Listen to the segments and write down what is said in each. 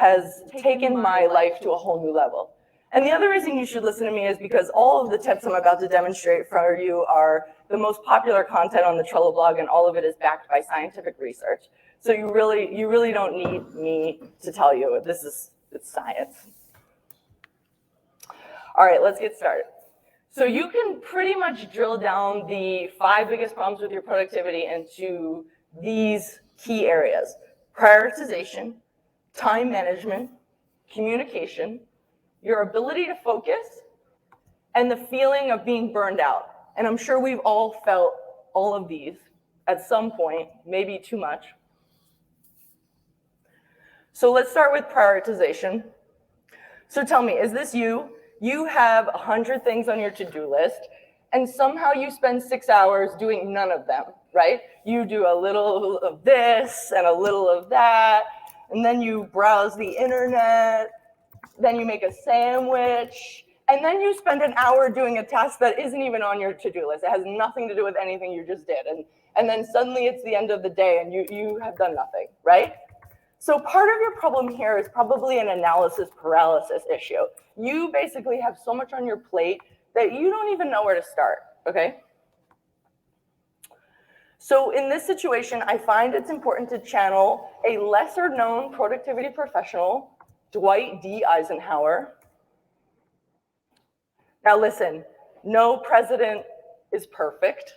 has taken my life to a whole new level. And the other reason you should listen to me is because all of the tips I'm about to demonstrate for you are the most popular content on the Trello blog, and all of it is backed by scientific research. So you really don't need me to tell you. It's science. All right, let's get started. So you can pretty much drill down the 5 biggest problems with your productivity into these key areas: prioritization, time management, communication, your ability to focus, and the feeling of being burned out. And I'm sure we've all felt all of these at some point, maybe too much. So let's start with prioritization. So tell me, is this you? You have 100 things on your to-do list, and somehow you spend 6 hours doing none of them, right? You do a little of this and a little of that, and then you browse the internet, then you make a sandwich, and then you spend an hour doing a task that isn't even on your to-do list. It has nothing to do with anything you just did. And then suddenly it's the end of the day and you have done nothing, right? So part of your problem here is probably an analysis paralysis issue. You basically have so much on your plate that you don't even know where to start, okay? So in this situation, I find it's important to channel a lesser known productivity professional, Dwight D. Eisenhower. Now listen, no president is perfect.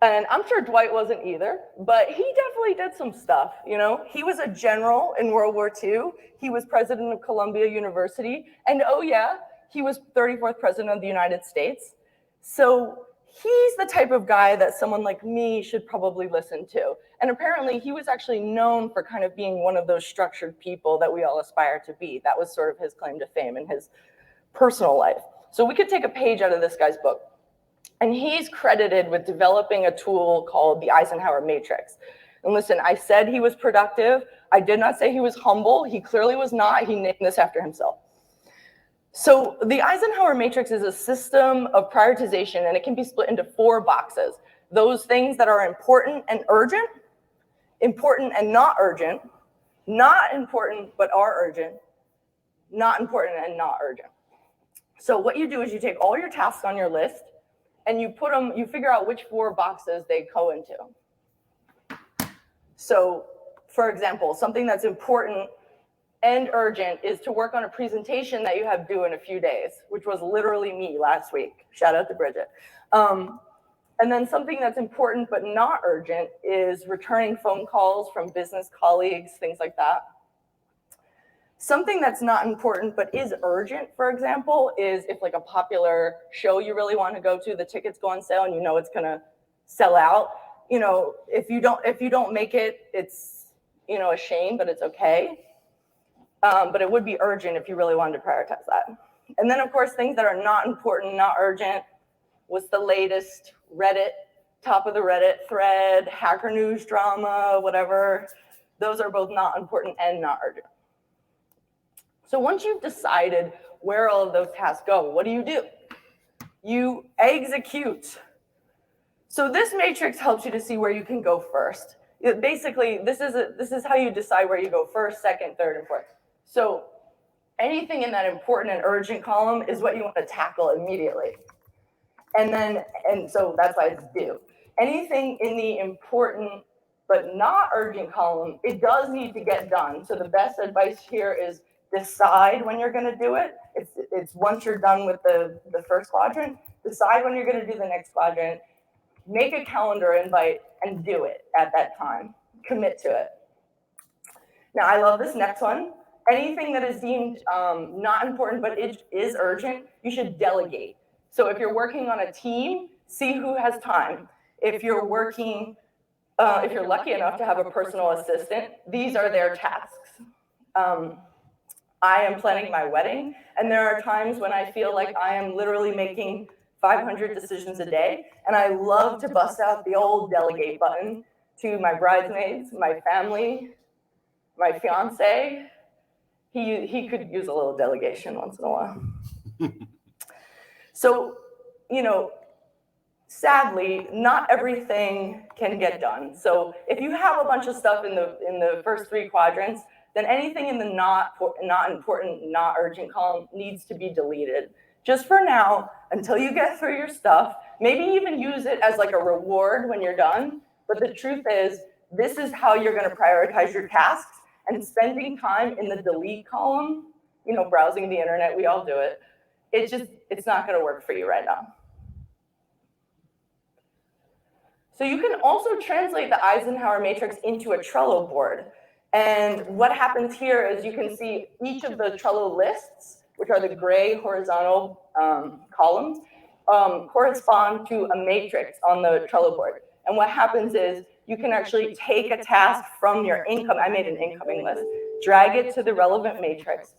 And I'm sure Dwight wasn't either, but he definitely did some stuff, you know? He was a general in World War II. He was president of Columbia University. And oh yeah, he was 34th president of the United States. So he's the type of guy that someone like me should probably listen to. And apparently he was actually known for kind of being one of those structured people that we all aspire to be. That was sort of his claim to fame in his personal life. So we could take a page out of this guy's book. And he's credited with developing a tool called the Eisenhower Matrix. And listen, I said he was productive. I did not say he was humble. He clearly was not. He named this after himself. So the Eisenhower Matrix is a system of prioritization, and it can be split into 4 boxes. Those things that are important and urgent, important and not urgent, not important but are urgent, not important and not urgent. So what you do is you take all your tasks on your list, and you put them, you figure out which 4 boxes they go into. So, for example, something that's important and urgent is to work on a presentation that you have due in a few days, which was literally me last week. Shout out to Bridget. And then something that's important but not urgent is returning phone calls from business colleagues, things like that. Something that's not important but is urgent, for example, is if like a popular show you really want to go to, the tickets go on sale and you know it's gonna sell out. You know, if you don't make it, it's, you know, a shame, but it's okay. But it would be urgent if you really wanted to prioritize that. And then of course, things that are not important, not urgent, what's the latest Reddit, top of the Reddit thread, hacker news drama, whatever. Those are both not important and not urgent. So once you've decided where all of those tasks go, what do? You execute. So this matrix helps you to see where you can go first. Basically, this is how you decide where you go first, second, third, and fourth. So anything in that important and urgent column is what you want to tackle immediately. And so that's why it's due. Anything in the important but not urgent column, it does need to get done. So the best advice here is decide when you're going to do it. It's once you're done with the first quadrant, decide when you're going to do the next quadrant, make a calendar invite, and do it at that time. Commit to it. Now, I love this next one. Anything that is deemed not important but is urgent, you should delegate. So if you're working on a team, see who has time. If you're working, if you're lucky enough to have a personal assistant, these are their tasks. I am planning my wedding, and there are times when I feel like I am literally making 500 decisions a day, and I love to bust out the old delegate button to my bridesmaids, my family, my fiance. He could use a little delegation once in a while. So, you know, sadly, not everything can get done. So if you have a bunch of stuff in the first 3 quadrants, then anything in the not important, not urgent column needs to be deleted. Just for now, until you get through your stuff, maybe even use it as like a reward when you're done. But the truth is, this is how you're going to prioritize your tasks, and spending time in the delete column, browsing the internet, we all do it. It's not going to work for you right now. So you can also translate the Eisenhower Matrix into a Trello board. And what happens here is you can see each of the Trello lists, which are the gray horizontal columns, correspond to a matrix on the Trello board. And what happens is you can actually take a task from your income. I made an incoming list, drag it to the relevant matrix,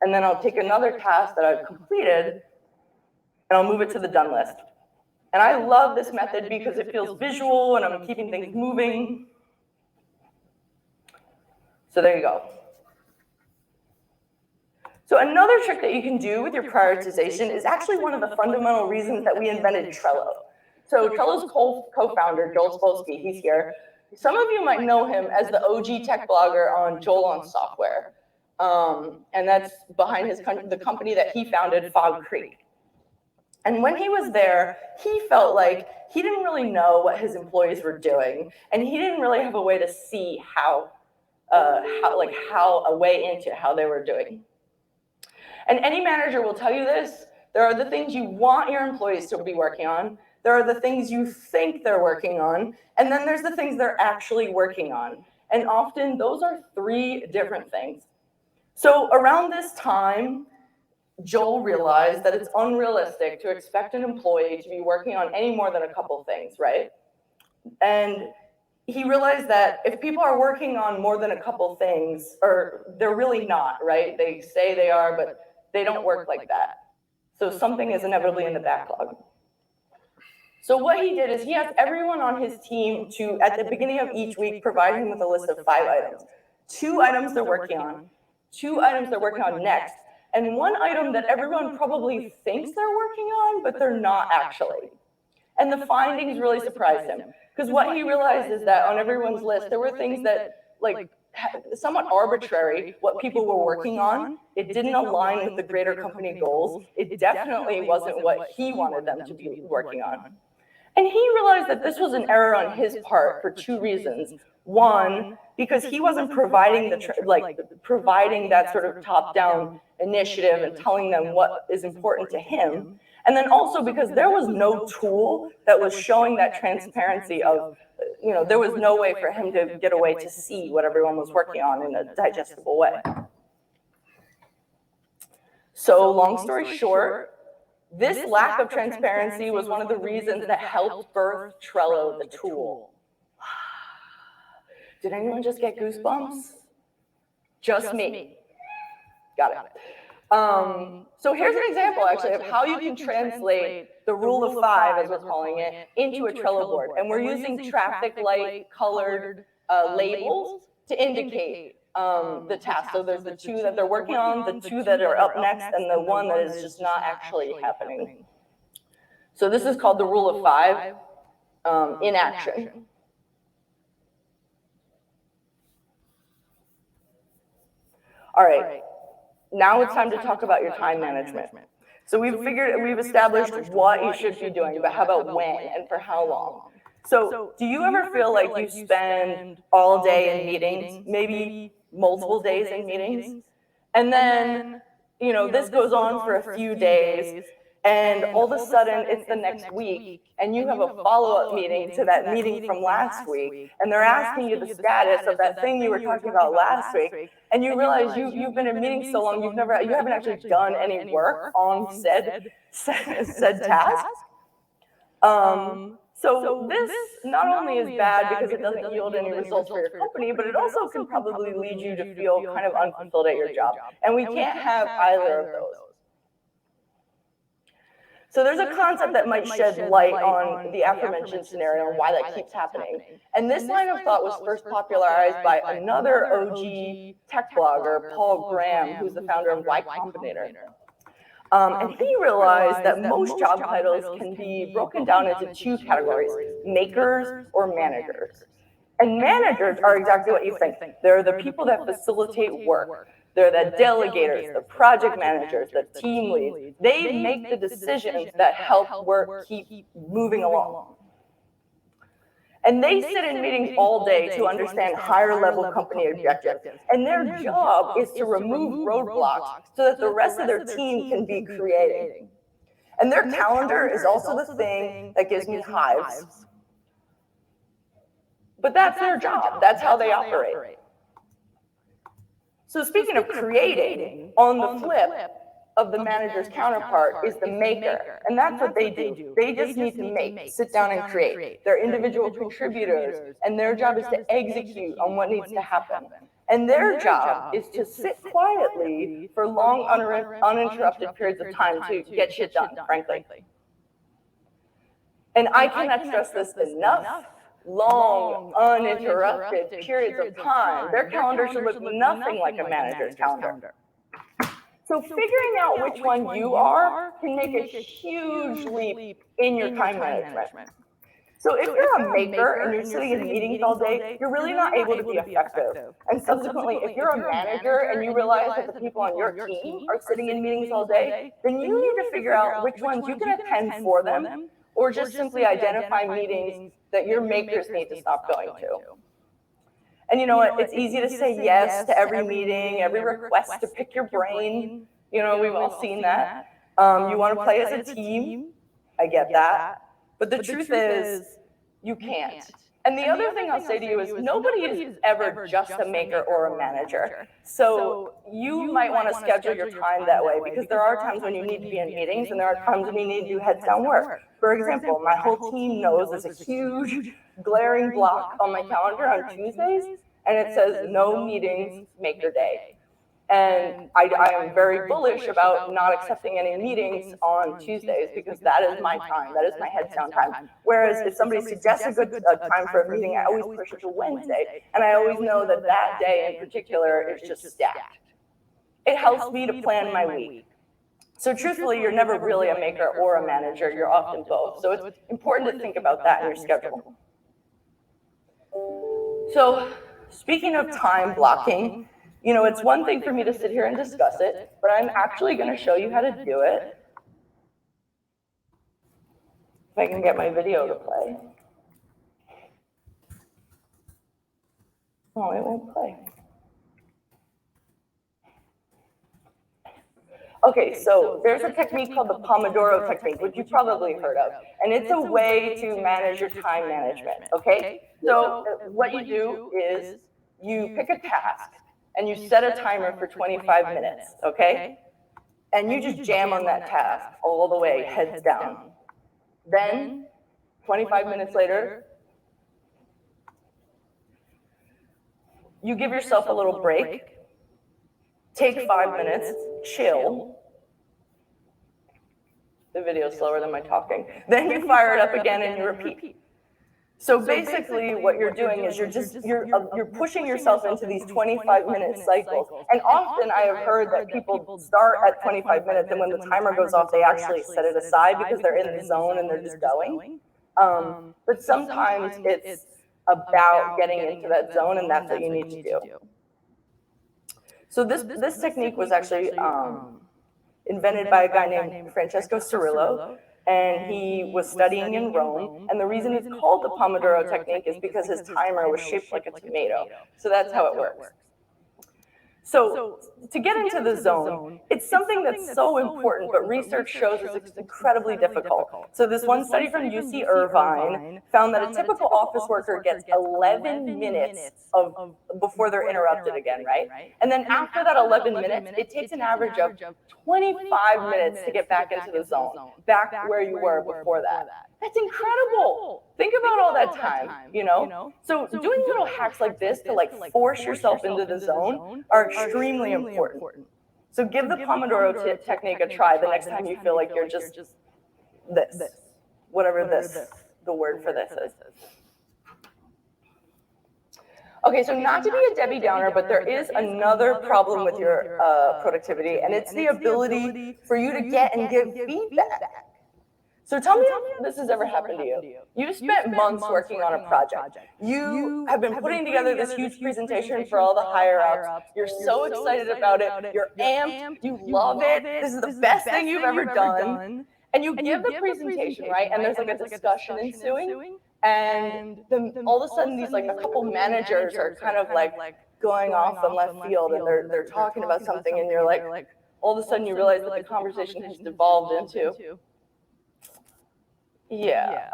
and then I'll take another task that I've completed, and I'll move it to the done list. And I love this method because it feels visual and I'm keeping things moving. So there you go. So another trick that you can do with your prioritization is actually one of the fundamental reasons that we invented Trello. So Trello's co-founder, Joel Spolsky, he's here. Some of you might know him as the OG tech blogger on Joel on Software. And that's behind the company that he founded, Fog Creek. And when he was there, he felt like he didn't really know what his employees were doing, and he didn't really have a way to see how a way into how they were doing. And any manager will tell you this: there are the things you want your employees to be working on, there are the things you think they're working on, and then there's the things they're actually working on. And often those are three different things. So around this time, Joel realized that it's unrealistic to expect an employee to be working on any more than a couple things, right? And he realized that if people are working on more than a couple things, or they're really not, right? They say they are, but they don't work like that. So something is inevitably in the backlog. So what he did is he asked everyone on his team to, at the beginning of each week, provide him with a list of 5 items. 2 items they're working on, 2 items they're working on next, and 1 item that everyone probably thinks they're working on, but they're not actually. And the findings really surprised him, because what he realized is that on everyone's list, there were things that, like, somewhat arbitrary, what people were working on. It didn't align with the greater company goals. It definitely wasn't what he wanted them to be working on. And he realized that this was an error on his part for 2 reasons. One, because he wasn't providing providing that sort of top-down initiative and telling them what is important to him. And then also because there was no tool that was showing that transparency of, there was no way for him to get a way to see what everyone was working on in a digestible way. So long story short, this lack of transparency was one of the reasons that helped birth Trello, the tool. Did anyone just get goosebumps? Just me. Got it. So here's an example, actually, of how you can translate the rule of 5, as we're calling it, into a Trello board. And we're using traffic light colored labels to indicate the task. So there's the 2 that they're working on, the 2 that are up next, and the 1 that is just not actually happening. So this is called the rule of 5 in action. All right, now it's time to talk about your time management. So we've established what you should be doing, but how about when and for how long? So do you ever feel like you spend all day in meetings, maybe multiple days in meetings? And then, this goes on for a few days, and all of a sudden it's the next week, and you have a follow-up meeting to that meeting from last week, and they're asking you the status of that thing you were talking about last week, and you realize you've been in meetings so long, you haven't actually done any work on said task. So this not only is bad because it doesn't yield any results for your company, but it also can probably lead you to feel kind of unfulfilled at your job. And we can't have either of those. So there's a concept that might shed light on the aforementioned scenario and why that keeps happening. And this line of thought was first popularized by another OG tech blogger, Paul Graham, who's the founder of Y Combinator. And he realized that most job titles can be broken down into 2 categories, makers or managers. And managers are exactly what you think. They're the people that facilitate work. They're the delegators, the project managers, the team leads. They make the decisions that help work keep moving along. And they sit in meetings all day to understand higher level company objectives. And their job is to remove roadblocks so that the rest of their team can be creating. And their calendar is also the thing that gives me hives. But that's their job. That's how they operate. So speaking of creating, on the flip of the manager's counterpart is the maker. And that's what they do. They just need to make, sit down and create. They're individual contributors, and their job is to execute on what needs to happen. And their job is to sit quietly for long, uninterrupted periods of time to get shit done, frankly. And I cannot stress this enough. Long, uninterrupted periods of time. Their calendar should look nothing like a manager's calendar. So figuring out which one you are can make a huge leap in your time management. So if you're a maker and you're sitting in meetings all day, you're really not able to be effective. And subsequently, if you're a manager and you realize that the people on your team are sitting in meetings all day, then you need to figure out which ones you can attend for them, or just simply identify meetings that your makers need to stop going to. And you know what? It's easy to say yes to every meeting, every request to pick your brain. You know, we've all seen that. You want to play as a team. I get that. But the truth is, you can't. And the other thing I'll say to you is nobody is ever just a maker or a manager. So you might want to schedule your time that way, because there are times when you need to be in meetings and there are times when you need to do heads down work. For example, my whole team knows there's a huge glaring block on my calendar on Tuesdays, and it says no meetings, maker day. And I am very bullish about not accepting any meetings on Tuesdays, because that is my time, that is my heads down time. Whereas if somebody suggests a good time for a meeting, I always push it to Wednesday, and I always know that that day in particular is just stacked. It helps me to plan my week. So truthfully, you're never really a maker or a manager, you're often both. So it's important to think about that in your schedule. So speaking of time blocking, you know, it's one thing for me to sit here and discuss it, but I'm actually going to show you how to do it. If I can get my video to play. Oh, it won't play. Okay, so there's a technique called the Pomodoro Technique, which you've probably heard of. And it's a way to manage your time management, okay? So what you do is you pick a task and you set a timer for 25 minutes, okay? And you just jam on that task all the way, heads down. Then, 25 minutes later, you give yourself a little break, take 5 minutes, chill. The video's slower than my talking. Then you fire it up again and you repeat. So basically what you're doing is you're pushing yourself into these 25-minute cycles. And often I have heard that people start at 25 minutes, and when the timer goes off, they actually set it aside because they're in the zone and they're just going. But sometimes it's about getting into that zone, and that's what you need to do. So this technique was actually invented by a guy named Francesco Cirillo, and he was studying in Rome. And the reason it's called the Pomodoro Technique is because his timer was shaped like a tomato. So that's how it works. So to get into the zone, it's something that's so important, but research shows it's incredibly difficult. So this one study from UC Irvine found that a typical office worker gets 11 minutes before they're interrupted again, right? And then after that 11 minutes, it takes an average of 25 minutes to get back into the zone, back where you were before that. That's incredible. Think about all that time, you know? So doing little hacks like this to like force yourself into the zone are extremely important. So give the Pomodoro technique a try the next time you feel like you're just this, whatever the word for this is. Okay, so not to be a Debbie Downer, but there is another problem with your productivity, and it's the ability for you to get and give feedback. So tell me if this has ever happened to you. You spent months working on a project. You have been putting together this huge presentation for all the higher ups. You're so excited about it. You're amped. You love it. This is the best thing you've ever done. And you give the presentation, right? And there's like a discussion ensuing. And then all of a sudden, these like a couple managers are kind of like going off in left field, and they're talking about something, and you're like, all of a sudden you realize that the conversation has devolved into, yeah,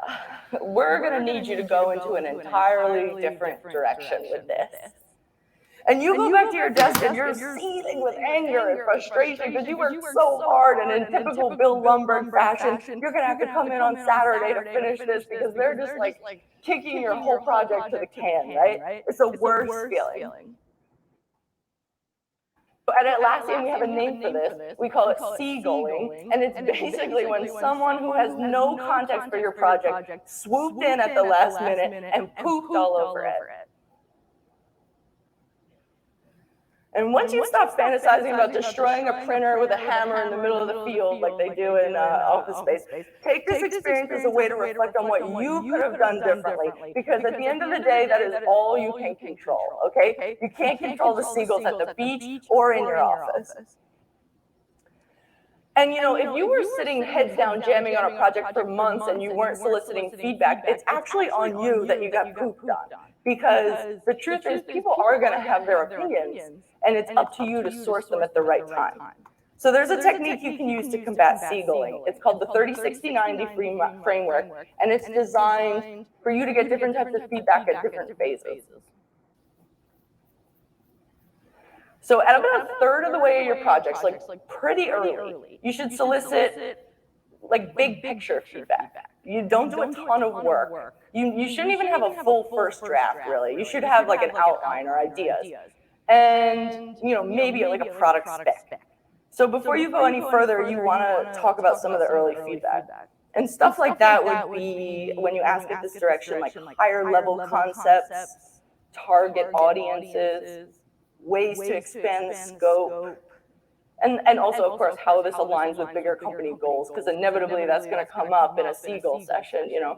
we're going to need you to go into an entirely different direction with this. And you go back to your desk and you're seething with anger and frustration because you worked so hard, and in typical Bill Lumberg fashion, you're going to have to come in on Saturday to finish this because they're just like kicking your whole project to the can, right? It's the worst feeling. At Atlassian, we have a name for this. We call it Seagulling, and it's basically when someone who has no context for your project swooped in at the last minute and pooped all over it. And once you stop fantasizing about destroying a printer with a hammer in the middle of the field like they do in Office Space, take this experience as a way to reflect on what you could have done differently. Because at the end of the day, that is all you can control, okay? You can't control the seagulls at the beach or in your office. And you know, if you were sitting heads down jamming on a project for months and you weren't soliciting feedback, it's actually on you that you got pooped on. Because the truth is, people are going to have their opinions, and it's up to you to source them at the right time. So there's a technique you can use to combat seagulling. It's called the 30-60-90 framework, and it's designed for you to get different types of feedback at different phases. So at about a third of the way of your projects, like pretty early, you should solicit like big picture feedback. You don't do a ton of work. You shouldn't even have a full first draft, really. You should have like an outline or ideas. And you know, maybe like a product spec. So before you go any further, you want to talk about some of the early feedback. And stuff like that would be, when you ask it this direction, like higher level concepts, target audiences, ways to expand the scope, and also, of course, how this aligns with bigger company goals, because inevitably that's going to come up in a Seagull session, you know.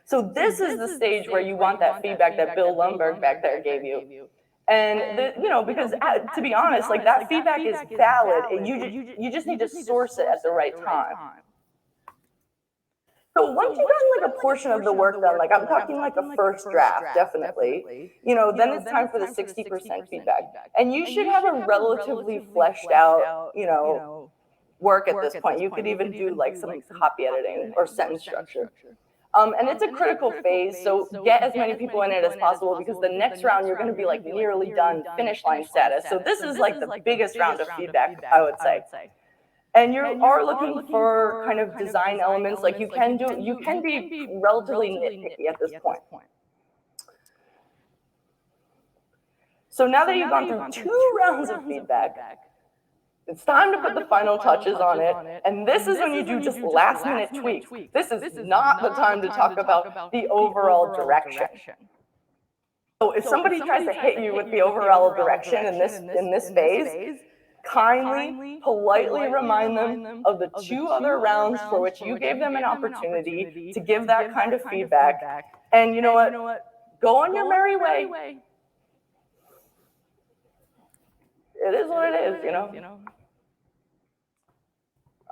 So this is the stage where you want that feedback that Bill Lumberg back there gave you. And, you know, because to be honest, like that feedback is valid, and you just need to source it at the right time. So once you've gotten like a portion of the work done, like I'm talking like a first draft, definitely, you know, then it's time for the 60% feedback. And you should have a relatively fleshed out, you know, work at this point. You could even do like some copy editing or sentence structure. And it's a critical phase, so get as many people in it as possible, because the next round you're going to be like nearly done, finish line status. So this is like the biggest round of feedback, I would say. And you are looking for kind of design elements, like you can be relatively nitpicky at this point. So now that you've gone through 2 rounds of feedback, it's time to put the final touches on it, and this is when you do just last minute tweaks. This is not the time to talk about the overall direction. So if somebody tries to hit you with the overall direction in this phase, kindly, politely remind them of the 2 other rounds for which you gave them an opportunity to give that kind of feedback. And you know what? Go on your merry way. It is what it is, you know.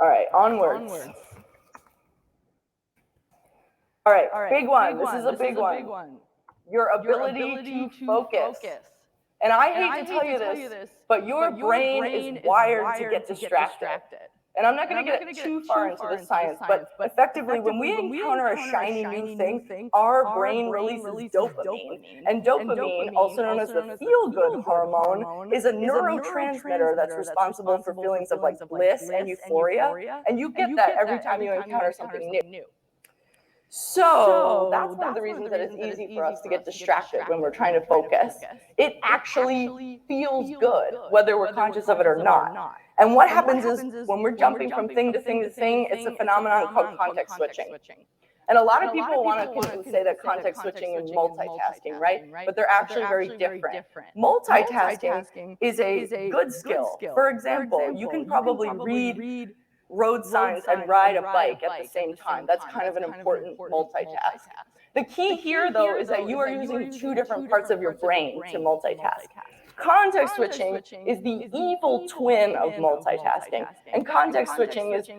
All right, onwards. All right, big one. This is a big one. Your ability to focus. And I hate to tell you this, but your brain is wired to get distracted. And I'm not going to get too far into the science, but effectively, when we encounter a shiny new thing, our brain releases dopamine. And dopamine, also known as the feel-good hormone, is a neurotransmitter that's responsible for feelings of like bliss and euphoria. And you get that every time you encounter something new. So that's one of the reasons that it's easy for us to get distracted when we're trying to focus. It actually feels good, whether we're conscious of it or not. And what happens is when we're jumping from thing to thing to thing, it's a phenomenon called context switching. And a lot of people want to say that context switching and multitasking, right? But they're actually very different. Multitasking is a good skill. For example, you can probably read road signs and ride a bike at the same time. That's kind of an important multitask. The key here, though, is that you are using two different parts of your brain to multitask. Context switching is the evil twin of multitasking. And context switching is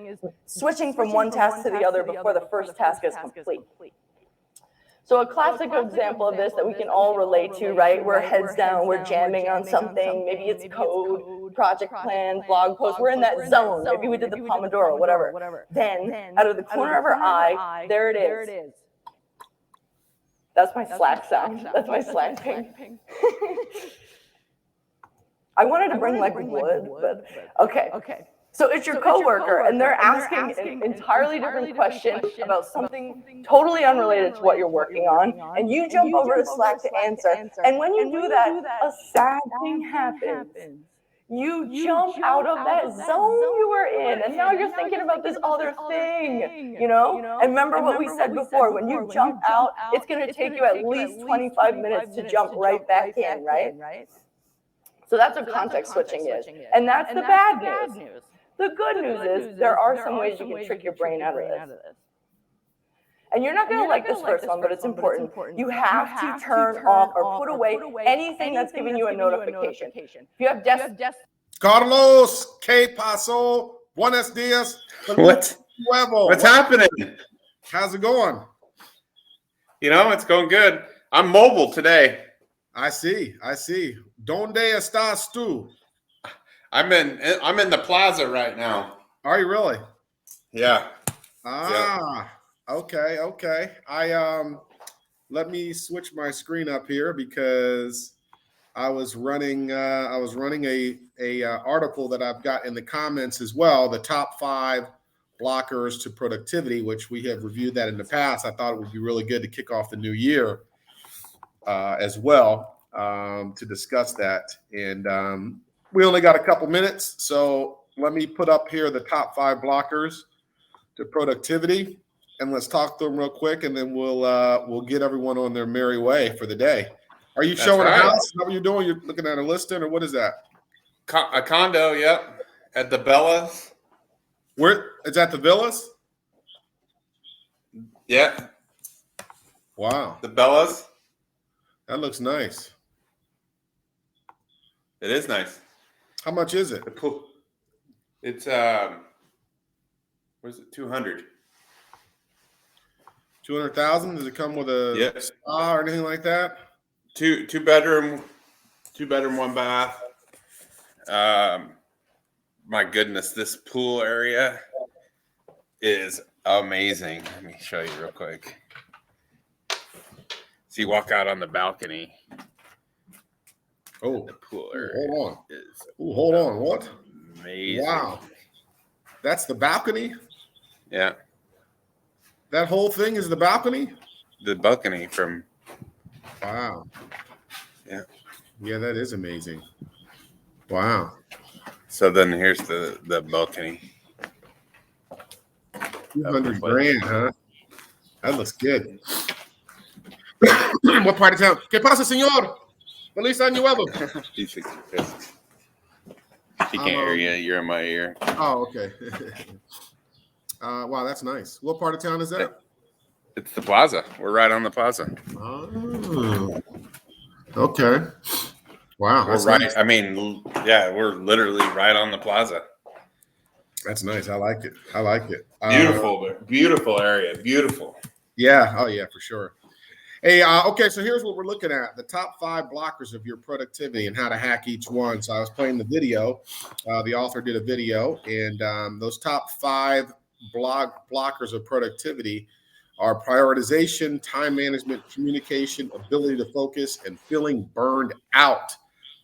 switching from one task to the other before the first task is complete. So a classic example of this that we can all relate to, right? We're heads down, we're jamming on something. Maybe it's code, project plan, blog post. We're in that zone. Maybe we did the Pomodoro, whatever. Then, out of the corner of our eye, there it is. That's my Slack sound. That's my Slack ping. I wanted to bring like wood, but okay. So it's your coworker, and they're asking an entirely different question about something totally unrelated to what you're working on, and you jump over to Slack to answer. And when you do that, a sad thing happens. You jump out of that zone you were in, and now you're thinking about this other thing, you know? And remember what we said before, when you jump out, it's gonna take you at least 25 minutes to jump right back in, right? So that's what context switching is. And that's the bad news. The good news is there are some ways you can trick your brain out of this. And you're not going to like this first one, but it's important. You have to turn off or put away anything that's giving you a notification. If you have Carlos, ¿qué pasó? Buenos días. What's happening? How's it going? You know, it's going good. I'm mobile today. I see. ¿Dónde estás tú? I'm in the plaza right now. Are you really? Yeah. Okay. Let me switch my screen up here because I was running a article that I've got in the comments as well, the top 5 blockers to productivity, which we have reviewed that in the past. I thought it would be really good to kick off the new year as well to discuss that. And we only got a couple minutes, so let me put up here the top 5 blockers to productivity, and let's talk to them real quick, and then we'll get everyone on their merry way for the day. Are you showing a house? How are you doing? You're looking at a listing, or what is that? A condo, yep, at the Bellas. Where is that? The Villas? Yeah. Wow. The Bellas. That looks nice. It is nice. How much is it? It's what is it? 200. 200,000. Does it come with a spa or anything like that? Two bedroom, 1 bath. My goodness, this pool area is amazing. Let me show you real quick. So you walk out on the balcony. Oh, the pool area. Hold on. What? Amazing. Wow. That's the balcony? Yeah. That whole thing is the balcony? The balcony from. Wow. Yeah. Yeah, that is amazing. Wow. So then here's the balcony. 200 grand, huh? That looks good. What part of town? ¿Qué pasa, señor? Feliz año nuevo. She can't hear you. You're in my ear. Oh, okay. Wow, that's nice. What part of town is that? It's the plaza. We're right on the plaza. Oh, okay. Wow. We're right. Nice. I mean, yeah, we're literally right on the plaza. That's nice. I like it. Beautiful area. Beautiful. Yeah. Oh, yeah, for sure. Hey, okay, so here's what we're looking at. The top 5 blockers of your productivity and how to hack each one. So I was playing the video. The author did a video, and those top 5 blockers of productivity are prioritization, time management, communication, ability to focus, and feeling burned out.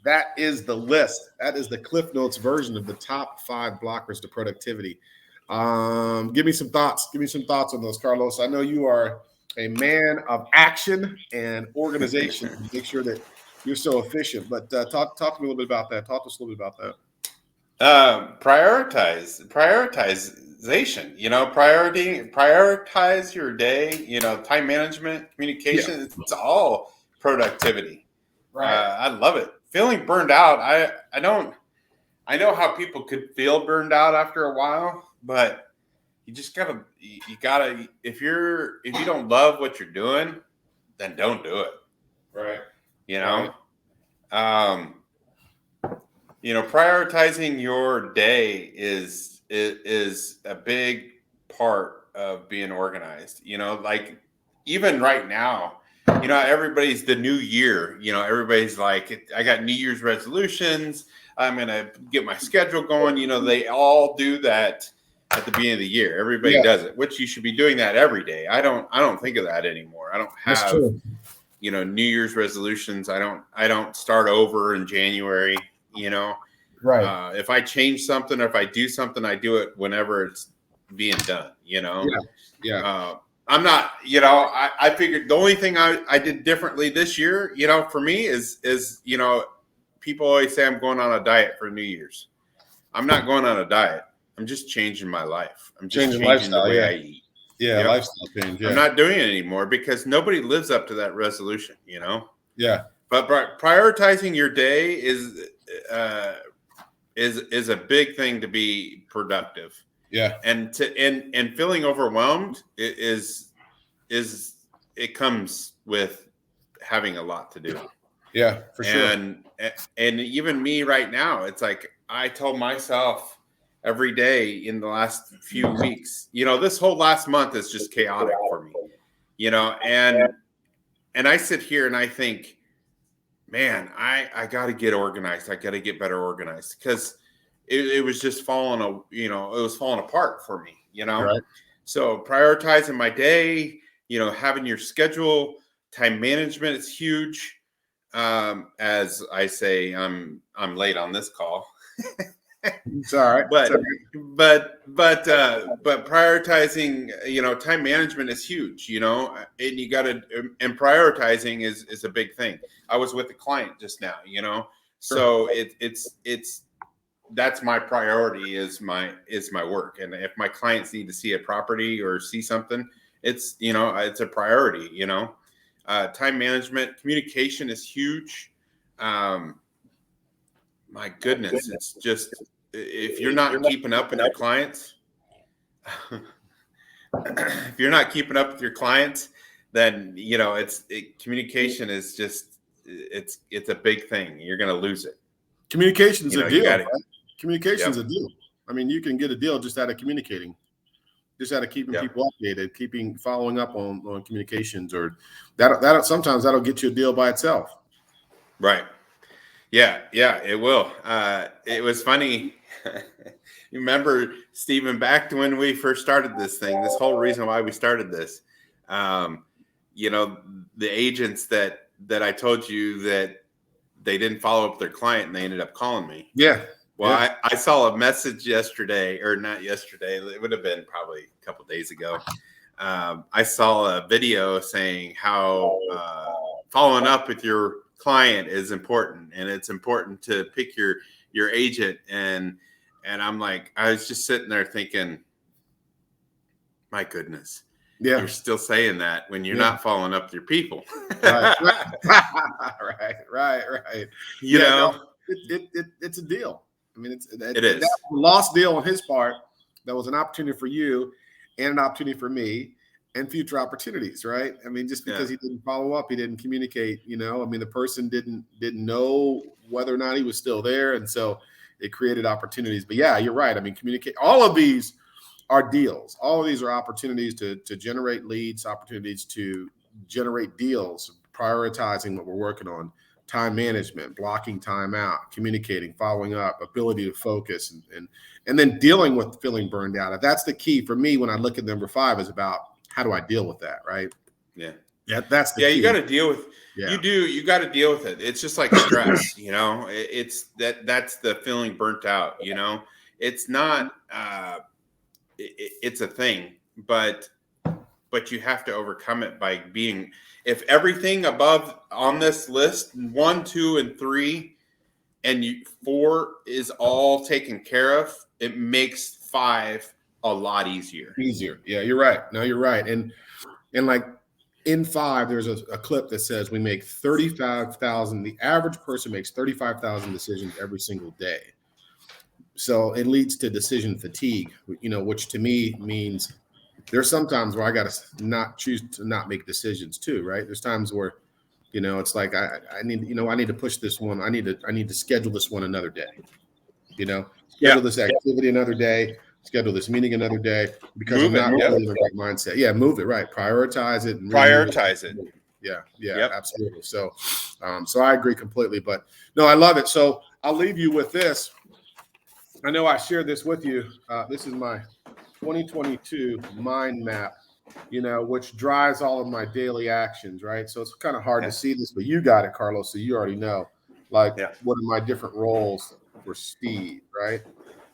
That is the list. That is the Cliff Notes version of the top 5 blockers to productivity. Give me some thoughts. Give me some thoughts on those, Carlos. I know you are a man of action and organization to make sure that you're so efficient. But talk to me a little bit about that. Talk to us a little bit about that. Prioritization. You know, prioritize your day. You know, time management, communication. Yeah. It's all productivity. Right. I love it. Feeling burned out. I know how people could feel burned out after a while. but you just gotta, if you don't love what you're doing, then don't do it. Right. You know, prioritizing your day is a big part of being organized. Like even right now, everybody's the new year. Everybody's like, I got New Year's resolutions. I'm gonna get my schedule going. They all do that at the beginning of the year. Everybody does it, which you should be doing that every day. I don't think of that anymore. I don't have New Year's resolutions. I don't start over in January. Right. If I change something or if I do something, I do it whenever it's being done. I'm not, I figured the only thing I did differently this year, for me is people always say I'm going on a diet for New Year's. I'm not going on a diet. I'm just changing my life. I'm just changing the way I eat. Yeah, lifestyle change. Yeah. I'm not doing it anymore because nobody lives up to that resolution, Yeah. But prioritizing your day is a big thing to be productive. Yeah. And feeling overwhelmed is it comes with having a lot to do. Yeah, for sure. And even me right now, it's like I told myself every day in the last few weeks, this whole last month is just chaotic for me, and I sit here and I think, man, I got to get organized. I got to get better organized because it was just falling apart for me, Right. So prioritizing my day, having your schedule, time management is huge. As I say, I'm late on this call. It's all right. But prioritizing, time management is huge, and you got to, and prioritizing is a big thing. I was with a client just now, so it's that's my priority is my work. And if my clients need to see a property or see something, it's a priority, time management, communication is huge. My goodness, it's just, if you're not keeping up with your clients, then communication is just, it's a big thing. You're going to lose it. Communication's a deal. Right? Communication's a deal. I mean, you can get a deal just out of communicating, just out of keeping people updated, following up on communications, or that sometimes that'll get you a deal by itself. Right. Yeah, it will. It was funny. You remember, Stephen, back to when we first started this thing, this whole reason why we started this, the agents that I told you that they didn't follow up their client and they ended up calling me. Yeah. Well, yeah. I saw a message yesterday, or not yesterday, it would have been probably a couple of days ago. I saw a video saying how following up with your client is important, and it's important to pick your agent. And I'm like, I was just sitting there thinking, my goodness, you're still saying that when you're not following up with your people. Right. It's a deal. I mean, it is. That was a lost deal on his part. That was an opportunity for you and an opportunity for me, and future opportunities, right? I mean, just because he didn't follow up, he didn't communicate, I mean, the person didn't know whether or not he was still there. And so it created opportunities. But yeah, you're right. I mean, communicate. All of these are deals. All of these are opportunities to generate leads, opportunities to generate deals, prioritizing what we're working on, time management, blocking time out, communicating, following up, ability to focus, and then dealing with feeling burned out. That's the key for me when I look at number 5 is about how do I deal with that, right? Yeah. That's the key. You got to deal with you got to deal with it. It's just like stress, it's that's the feeling burnt out, it's not it's a thing, but you have to overcome it by being, if everything above on this list, 1, 2, and 3, and 4 is all taken care of, it makes 5 a lot easier. Yeah, you're right. No, you're right. And like in 5, there's a clip that says we make 35,000. The average person makes 35,000 decisions every single day. So it leads to decision fatigue, which to me means there's sometimes where I got to not choose to not make decisions too, right? There's times where, it's like I need to push this one. I need to schedule this one another day. Schedule this activity another day. Schedule this meeting another day because I'm not really in the right mindset. Yeah, move it right. Prioritize it. And Prioritize it. Yeah, absolutely. So, so I agree completely. But no, I love it. So I'll leave you with this. I know I shared this with you. This is my 2022 mind map, which drives all of my daily actions, right? So it's kind of hard to see this, but you got it, Carlos. So you already know, what are my different roles for Steve, right?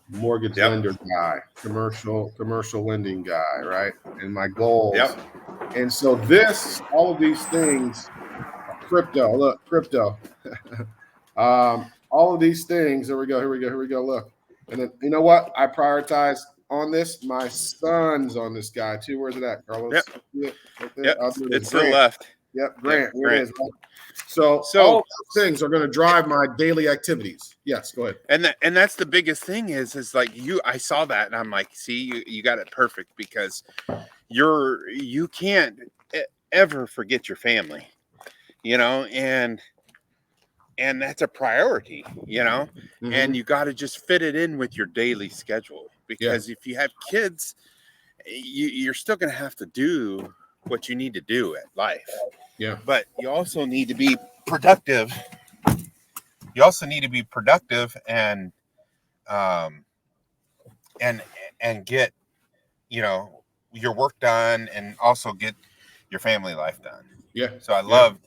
Mortgage lender guy, commercial lending guy, right? And my goals. And so all of these things, crypto. All of these things. Here we go. Look. And then you know what? I prioritize on this. My son's on this guy too. Where's it at, Carlos? Yep. It's to the left. Yep, Grant. Here it is. So all those things are going to drive my daily activities. Yes, go ahead. And that's the biggest thing is like I saw that and I'm like, see, you got it perfect because you can't ever forget your family, and that's a priority, and you got to just fit it in with your daily schedule because if you have kids, you're still going to have to do what you need to do at life. Yeah. But you also need to be productive. You also need to be productive and get, your work done and also get your family life done. Yeah. So I love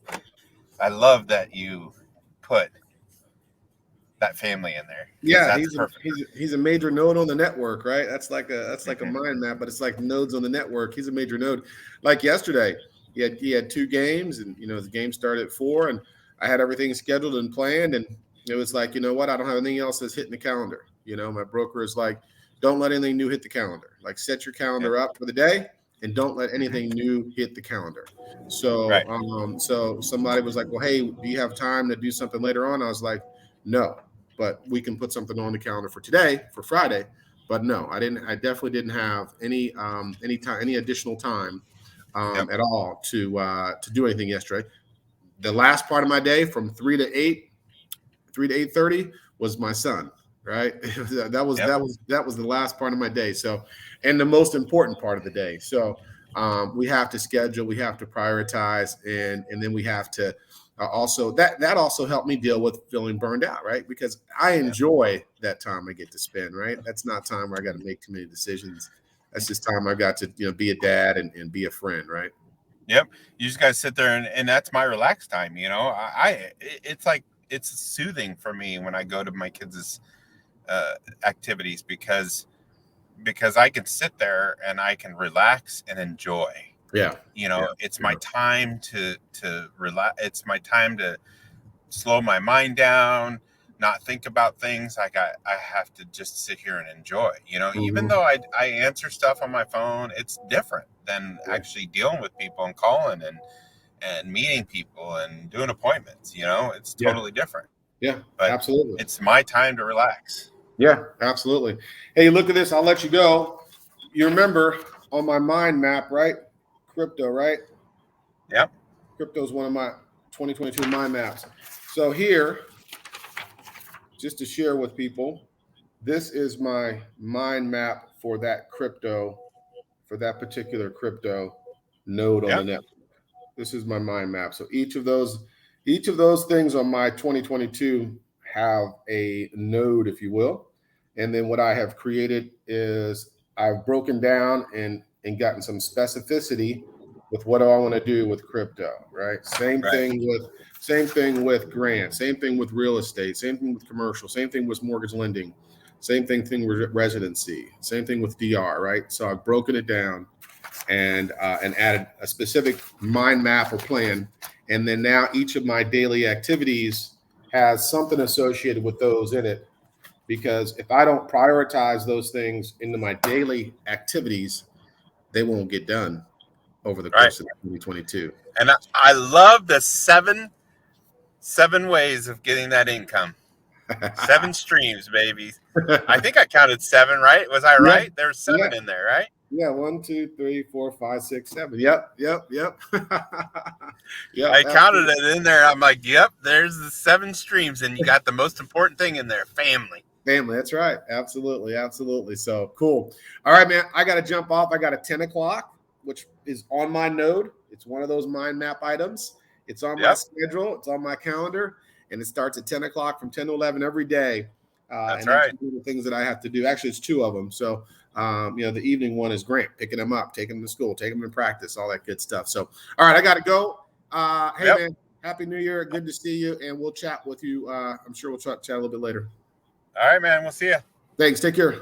that you put that family in there. Yeah, he's a major node on the network, right? That's like a mind map, but it's like nodes on the network. He's a major node. Like yesterday, he had 2 games, and the game started at 4, and I had everything scheduled and planned, and it was like, you know what? I don't have anything else that's hitting the calendar. My broker is like, don't let anything new hit the calendar. Like, set your calendar up for the day, and don't let anything new hit the calendar. So, so somebody was like, well, hey, do you have time to do something later on? I was like, no, but we can put something on the calendar for today, for Friday. But no, I definitely didn't have any additional time at all to do anything yesterday. The last part of my day from 3 to 8:30 was my son. Right. That was the last part of my day. So, and the most important part of the day. So we have to schedule, we have to prioritize, and then we have to also that also helped me deal with feeling burned out, right? Because I enjoy that time I get to spend, right? That's not time where I got to make too many decisions. That's just time I got to be a dad and be a friend, right? Yep. You just got to sit there and that's my relaxed time. It's like it's soothing for me when I go to my kids' activities because I can sit there and I can relax and enjoy. Yeah. It's my time to relax. It's my time to slow my mind down, not think about things. Like I have to just sit here and enjoy, even though I answer stuff on my phone, it's different than actually dealing with people and calling and meeting people and doing appointments, it's totally different. Yeah, but absolutely. It's my time to relax. Yeah, absolutely. Hey, look at this. I'll let you go. You remember on my mind map, right? Crypto, right? Yep. Crypto is one of my 2022 mind maps. So here, just to share with people, this is my mind map for that particular crypto node on the network. This is my mind map. So each of those things on my 2022 have a node, if you will. And then what I have created is I've broken down and gotten some specificity with what do I want to do with crypto, right? Same thing with grants, same thing with real estate, same thing with commercial, same thing with mortgage lending, same thing with residency, same thing with DR, right? So I've broken it down and added a specific mind map or plan. And then now each of my daily activities has something associated with those in it. Because if I don't prioritize those things into my daily activities, they won't get done over the course of 2022. And I love the seven ways of getting that income. 7 streams, baby. I think I counted 7, right? Was I right? There was 7 in there, right? Yeah, 1, 2, 3, 4, 5, 6, 7. Yep. Yep, I counted it in there. I'm like, yep, there's the 7 streams, and you got the most important thing in there, family. Family, that's right. Absolutely. So cool. All right, man. I got to jump off. I got a 10 o'clock, which is on my node. It's one of those mind map items. It's on my schedule. It's on my calendar, and it starts at 10 o'clock from 10 to 11 every day. That's and right. The things that I have to do. Actually, it's 2 of them. So, the evening one is Grant, picking them up, taking them to school, taking them to practice, all that good stuff. So, all right, I got to go. Hey, man, Happy New Year. Good to see you, and we'll chat with you. I'm sure we'll chat a little bit later. All right, man. We'll see you. Thanks. Take care.